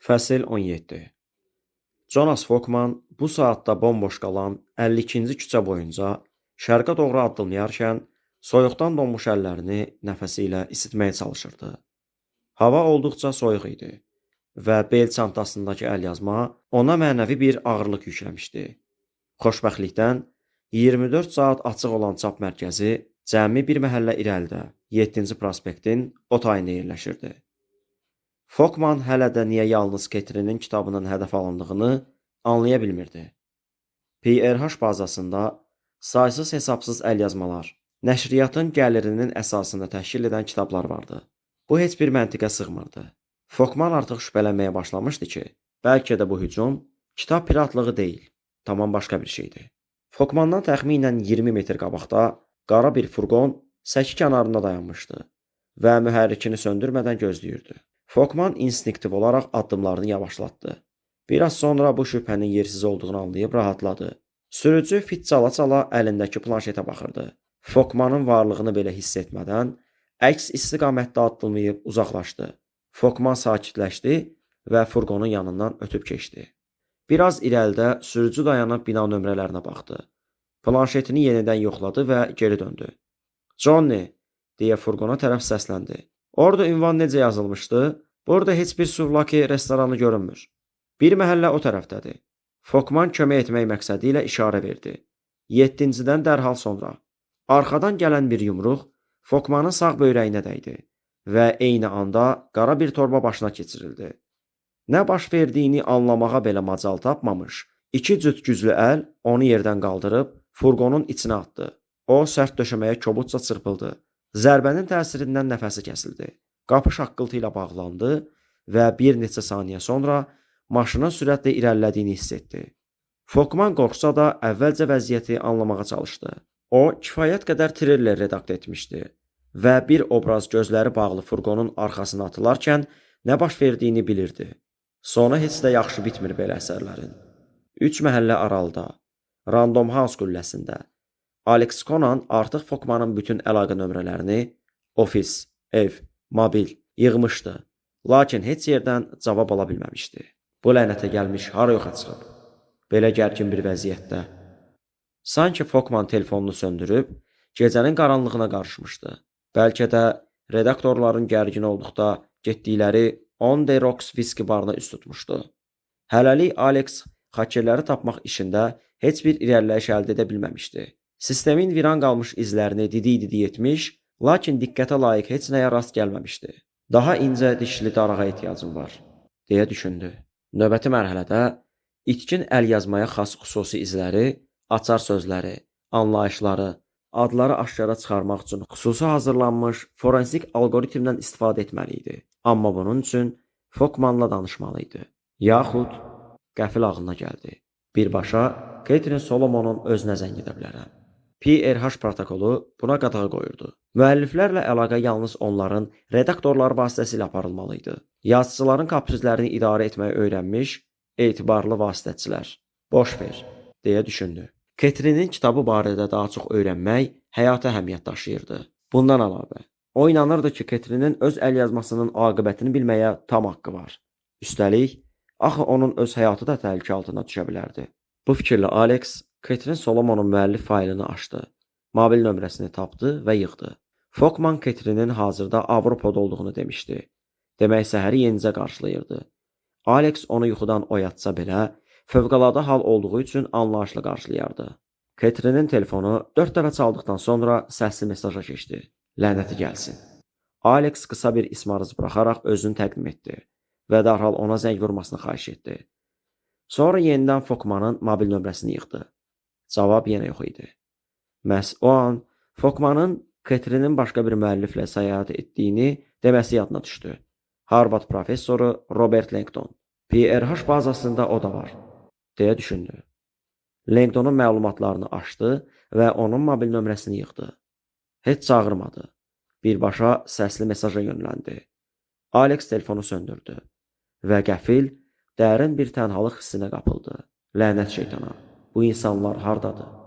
Fəsil 17. Jonas Folkman bu saatda bomboş qalan 52-ci küçə boyunca şərqə doğru addımlayarkən soyuqdan donmuş əllərini nəfəsi ilə isitməyə çalışırdı. Hava olduqca soyuq idi və bel çantasındakı əlyazma ona mənəvi bir ağırlıq yükləmişdi. Xoşbəxtlikdən 24 saat açıq olan çap mərkəzi cəmi bir məhəllə irəlidə 7-ci prospektin o tayında yerləşirdi. Folkman hələ də niyə yalnız Ketrinin kitabının hədəf alındığını anlaya bilmirdi. PRH bazasında saysız hesabsız əlyazmalar, nəşriyyatın gəlirinin əsasını təşkil edən kitablar vardı. Bu heç bir məntiqə sığmırdı. Folkman artıq şübhələnməyə başlamışdı ki, bəlkə də bu hücum kitab piratlığı deyil, tamam başqa bir şeydi. Folkmandan təxminən 20 metr qabaqda qara bir furqon səki kənarında dayanmışdı və mühərrikini söndürmədən gözləyirdi. Folkman instinktiv olaraq addımlarını yavaşlatdı. Biraz sonra bu şübhənin yersiz olduğunu anlayıb rahatladı. Sürücü fit çala-çala əlindəki planşetə baxırdı. Folkmanın varlığını belə hiss etmədən əks istiqamətdə addımlayıb uzaqlaşdı. Folkman sakitləşdi və furqonun yanından ötüb keçdi. Biraz irəlidə sürücü dayanıb bina nömrələrinə baxdı. Planşetini yenidən yoxladı və geri döndü. "Johnny", deyə furqona tərəf səsləndi. "Orada ünvan necə yazılmışdı? Burada heç bir Suvlaki restoranı görünmür. Bir məhəllə o tərəfdədir." Folkman kömək etmək məqsədi ilə işarə verdi. 7-cidən dərhal sonra. Arxadan gələn bir yumruq Folkmanın sağ böyrəyinə dəydi və eyni anda qara bir torba başına keçirildi. Nə baş verdiyini anlamağa belə macal tapmamış, iki cüt güclü əl onu yerdən qaldırıb furqonun içinə atdı. O sərt döşəməyə kobudca çırpıldı. Zərbənin təsirindən nəfəsi kəsildi. Qapı şaqqıltı ilə bağlandı və bir neçə saniyə sonra maşının sürətlə irəlilədiyini hiss etdi. Folkman qorxsa da əvvəlcə vəziyyəti anlamağa çalışdı. O, kifayət qədər triller redakt etmişdi və bir obraz gözləri bağlı furqonun arxasına atılarkən nə baş verdiyini bilirdi. Sonu heç də yaxşı bitmir belə əsərlərin. 3 məhəllə aralıda, Random House qülləsində, Alex Conan artıq Folkmanın bütün əlaqə nömrələrini, ofis, ev, mobil yığmışdı. Lakin heç yerdən cavab ala bilməmişdi. Bu lənətə gəlmiş hara yoxa çıxıb? Belə gərgin bir vəziyyətdə. Sanki Folkman telefonunu söndürüb, gecənin qaranlığına qarışmışdı. Bəlkə də redaktorların gərgin olduqda getdikləri On The Rocks viski barına üst tutmuşdu. Hələlik Alex xakerləri tapmaq işində heç bir irəliləyiş əldə edə bilməmişdi. Sistemin viran qalmış izlərini didik-didik etmiş, lakin diqqətə layiq heç nəyə rast gəlməmişdi. Daha incə dişli darağa ehtiyacım var, deyə düşündü. Növbəti mərhələdə itkin əlyazmaya xas xüsusi izləri, açar sözləri, anlayışları, adları aşkara çıxarmaq üçün xüsusi hazırlanmış forensik algoritmdən istifadə etməli idi. Amma bunun üçün Folkmanla danışmalı idi. Yaxud qəfil ağlına gəldi. Birbaşa Catherine Solomonun özünə zəng edə bilərəm. PRH protokolu buna qadağa qoyurdu. Müəlliflərlə əlaqə yalnız onların redaktorları vasitəsilə aparılmalı idi. Yazıçıların kaprizlərini idarə etməyi öyrənmiş, etibarlı vasitəçilər. Boş ver, deyə düşündü. Catherine'in kitabı barədə daha çox öyrənmək həyata əhəmiyyət daşıyırdı. Bundan əlavə, o inanırdı ki, Catherine'in öz əlyazmasının aqibətini bilməyə tam haqqı var. Üstəlik, axı onun öz həyatı da təhlükə altına düşə bilərdi. Bu fikirlə Alex, Catherine Solomonun müəllif faylını açdı, mobil nömrəsini tapdı və yığdı. Folkman Catherine'in hazırda Avropada olduğunu demişdi. Demək səhəri yenicə qarşılayırdı. Alex onu yuxudan oyatsa belə, fövqəladə hal olduğu üçün anlayışla qarşılayardı. Catherine'in telefonu 4 dəfə çaldıqdan sonra səsli mesaja keçdi. Lənəti gəlsin. Alex qısa bir ismarız buraxaraq özünü təqdim etdi və dərhal ona zəng vurmasını xahiş etdi. Sonra yenidən Folkmanın mobil nömrəsini yığdı. Cavab yenə yox idi. Məhz o an Folkmanın Catherine'in başqa bir müəlliflə səyahət etdiyini deməsi yadına düşdü. Harvard professoru Robert Langdon. PRH bazasında o da var, deyə düşündü. Langdonun məlumatlarını açdı və onun mobil nömrəsini yığdı. Heç çağırmadı. Birbaşa səsli mesaja yönləndi. Alex telefonu söndürdü və qəfil, dərin bir tənhalıq hissinə qapıldı. Lənət şeytana, bu insanlar hardadır?